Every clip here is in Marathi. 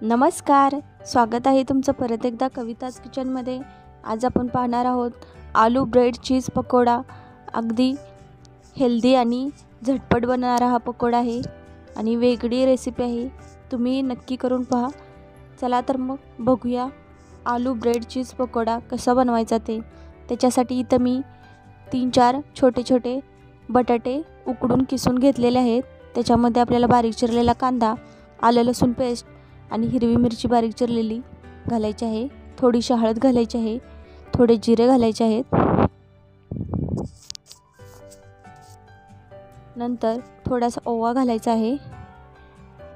नमस्कार, स्वागत आहे तुमचं परत एकदा कविताज किचनमध्ये। आज आपण पाहणार आहोत आलू ब्रेड चीज पकोडा। अगदी हेल्दी आणि झटपट बनणारा हा पकोडा आहे आणि वेगळी रेसिपी आहे। तुम्ही नक्की करून पहा। चला तर मग बघूया आलू ब्रेड चीज पकोडा कसा बनवायचा ते। त्याच्यासाठी इथं मी 3-4 छोटे बटाटे उकडून किसून घेतलेले आहेत। त्याच्यामध्ये आपल्याला बारीक चिरलेला कांदा, आलं लसूण पेस्ट आणि हिरवी मिरची बारीक चिरलेली घालायची आहे। थोडीशी हळद घालायची आहे, थोडे जिरे घालायचे आहेत। नंतर थोडासा ओवा घालायचा आहे,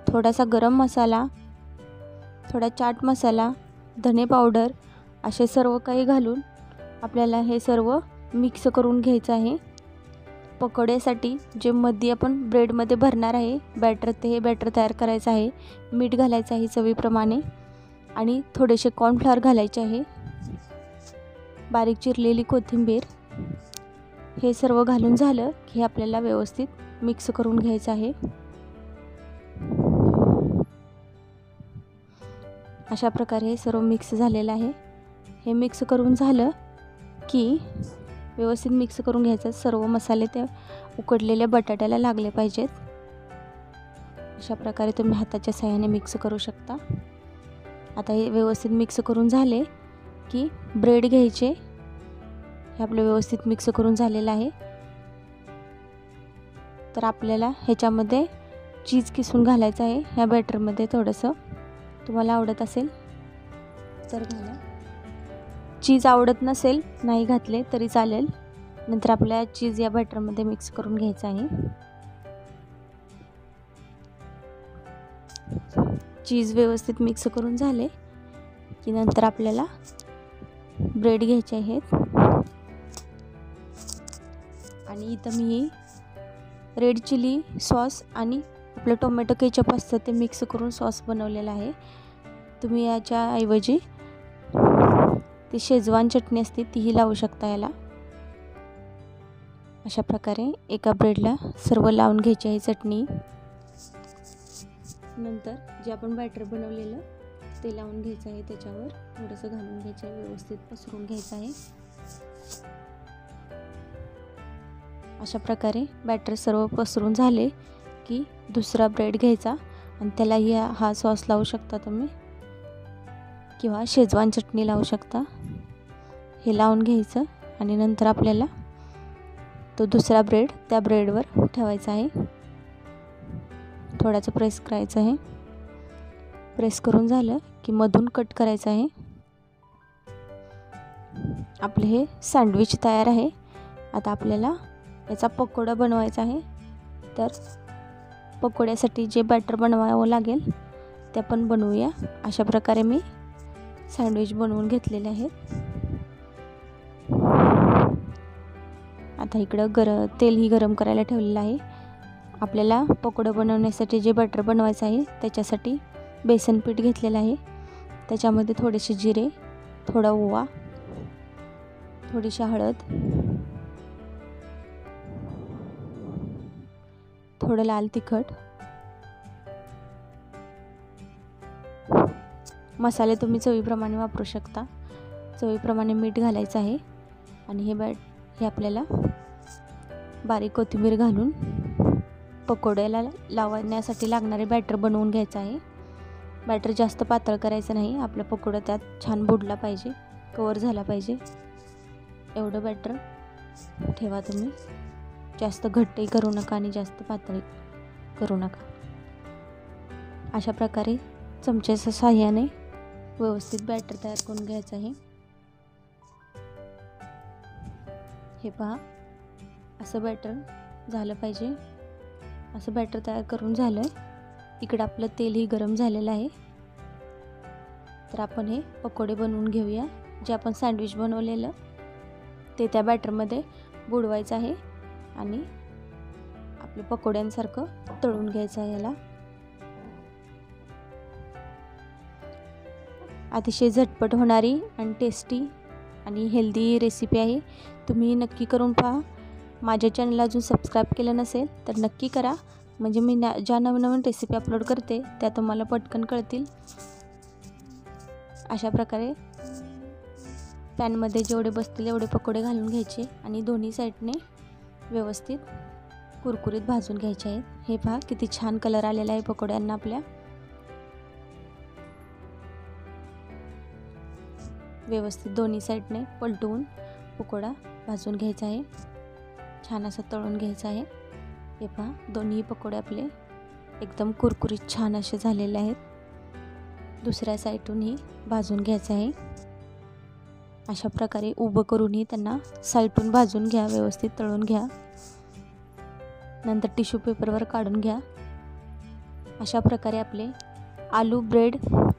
थोडासा गरम मसाला, थोडा चाट मसाला, धने पावडर असे सर्व काही घालून आपल्याला हे सर्व मिक्स करून घ्यायचं आहे। पकोड्यासाठी जे मध्ये आपण ब्रेडमध्ये भरणार आहे बॅटर, ते हे बॅटर तयार करायचं आहे। मीठ घालायचं आहे चवीप्रमाणे आणि थोडेसे कॉर्नफ्लॉवर घालायचे आहे, बारीक चिरलेली कोथिंबीर। हे सर्व घालून झालं की आपल्याला व्यवस्थित मिक्स करून घ्यायचं आहे। अशा प्रकारे हे सर्व मिक्स झालेलं आहे। हे मिक्स करून झालं की व्यवस्थित मिक्स करून घ्यायचं। सर्व मसाले त्या उकडलेल्या बटाट्याला लागले पाहिजेत। अशा प्रकारे तुम्ही हाताच्या साहाय्याने मिक्स करू शकता। आता हे व्यवस्थित मिक्स करून झाले की ब्रेड घ्यायचे। हे आपलं व्यवस्थित मिक्स करून झालेलं आहे। तर आपल्याला ह्याच्यामध्ये चीज किसून घालायचं आहे। ह्या बॅटरमध्ये थोडंसं तुम्हाला आवडत असेल तर घाला, चीज आवडत नसेल नाही घातले तरी चालेल। नंतर आपल्याला चीज या बॅटरमध्ये मिक्स करून घ्यायचं आहे। चीज व्यवस्थित मिक्स करून झाले की नंतर आपल्याला ब्रेड घ्यायचे आहेत आणि इथं मी रेड चिली सॉस आणि आपलं टोमॅटो केचप असतं ते मिक्स करून सॉस बनवलेला आहे। तुम्ही याच्याऐवजी ती शेजवान चटणी असते तीही लावू शकता याला। अशा प्रकारे एका ब्रेडला सर्व लावून घ्यायची आहे चटणी। नंतर जे आपण बॅटर बनवलेलं ते लावून घ्यायचं आहे, त्याच्यावर थोडंसं घालून घ्यायचं आहे, व्यवस्थित पसरून घ्यायचं आहे। अशा प्रकारे बॅटर सर्व पसरून झाले की दुसरा ब्रेड घ्यायचा आणि त्यालाही हा सॉस लावू शकता तुम्ही किंवा शेजवान चटणी लावू शकता। हे लावून घ्यायचं आणि नंतर आपल्याला तो दुसरा ब्रेड त्या ब्रेडवर ठेवायचा आहे। थोडासा प्रेस करायचं आहे। प्रेस करून झालं की मधून कट करायचं आहे। आपले हे सँडविच तयार आहे। आता आपल्याला याचा पकोडा बनवायचा आहे। तर पकोड्यासाठी जे बॅटर बनवावं लागेल ते आपण बनवूया। अशा प्रकारे मी सँडविच बनवून घेतलेले आहेत। आता इकडं तेलही गरम करायला ठेवलेलं आहे। आपल्याला पकोडा बनवण्यासाठी जे बॅटर बनवायचं आहे त्याच्यासाठी बेसन पीठ घेतलेलं आहे। त्याच्यामध्ये थोडेसे जिरे, थोडा ओवा, थोडीशी हळद, थोडं लाल तिखट, मसाले तुम्ही चवीप्रमाणे वापरू शकता। चवीप्रमाणे मीठ घालायचं आहे आणि हे आपल्याला बारीक कोथिंबीर घालून पकोड्याला लावण्यासाठी लागणारे बॅटर बनवून घ्यायचं आहे। बॅटर जास्त पातळ करायचं नाही, आपला पकोडा त्यात छान बुडला पाहिजे, कवर झाला पाहिजे एवढं बॅटर ठेवा तुम्ही। जास्त घट्टही करू नका आणि जास्त पातळ करू नका। अशा प्रकारे चमच्याच्या साहाय्याने व्यवस्थित बॅटर तयार करून घ्यायचं आहे। हे पहा, असं बॅटर झालं पाहिजे। असं बॅटर तयार करून झालं। इकडं आपलं तेलही गरम झालेलं आहे। तर आपण हे पकोडे बनवून घेऊया। जे आपण सँडविच बनवलेलं ते त्या बॅटरमध्ये बुडवायचं आहे आणि आपल्या पकोड्यांसारखं तळून घ्यायचं आहे याला। अतिशय झटपट होणारी आणि टेस्टी आणि हेल्दी रेसिपी आहे। तुम्ही नक्की करून पहा। माझ्या चॅनलला अजून सबस्क्राईब केलं नसेल तर नक्की करा, म्हणजे मी ज्या नवीन रेसिपी अपलोड करते त्या तुम्हाला पटकन कळतील। अशा प्रकारे पॅनमध्ये जेवढे बसतील एवढे पकोडे घालून घ्यायचे आणि दोन्ही साईडने व्यवस्थित कुरकुरीत भाजून घ्यायचे आहेत. हे पहा किती छान कलर आलेला आहे पकोड्यांना आपल्या. व्यवस्थित दोन्ही साईडने पलटवून पकोडा भाजून घ्यायचा आहे. छान असं तळून घ्यायचं आहे. हे पहा दोन्ही पकोडे आपले एकदम कुरकुरीत छान असे झालेले आहेत. दुसऱ्या साईडूनही भाजून घ्यायचं आहे. अशा प्रकारे उभं करूनही त्यांना साईडून भाजून घ्या, व्यवस्थित तळून घ्या. नंतर टिश्यू पेपरवर काढून घ्या. अशा प्रकारे आपले आलू ब्रेड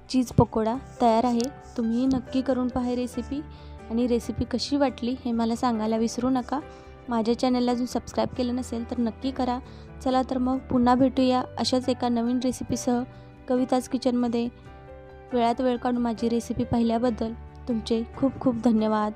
चीज पकोडा तयार आहे. तुम्ही नक्की करून पहा रेसिपी आणि रेसिपी कशी वाटली हे मला सांगायला विसरू नका. माझ्या चॅनलला अजून सबस्क्राईब केलं नसेल तर नक्की करा. चला तर मग पुन्हा भेटूया अशाच एका नवीन रेसिपीसह कविताज किचनमध्ये. वेळात वेळ काढून माझी रेसिपी पाहिल्याबद्दल तुमचे खूप खूप धन्यवाद.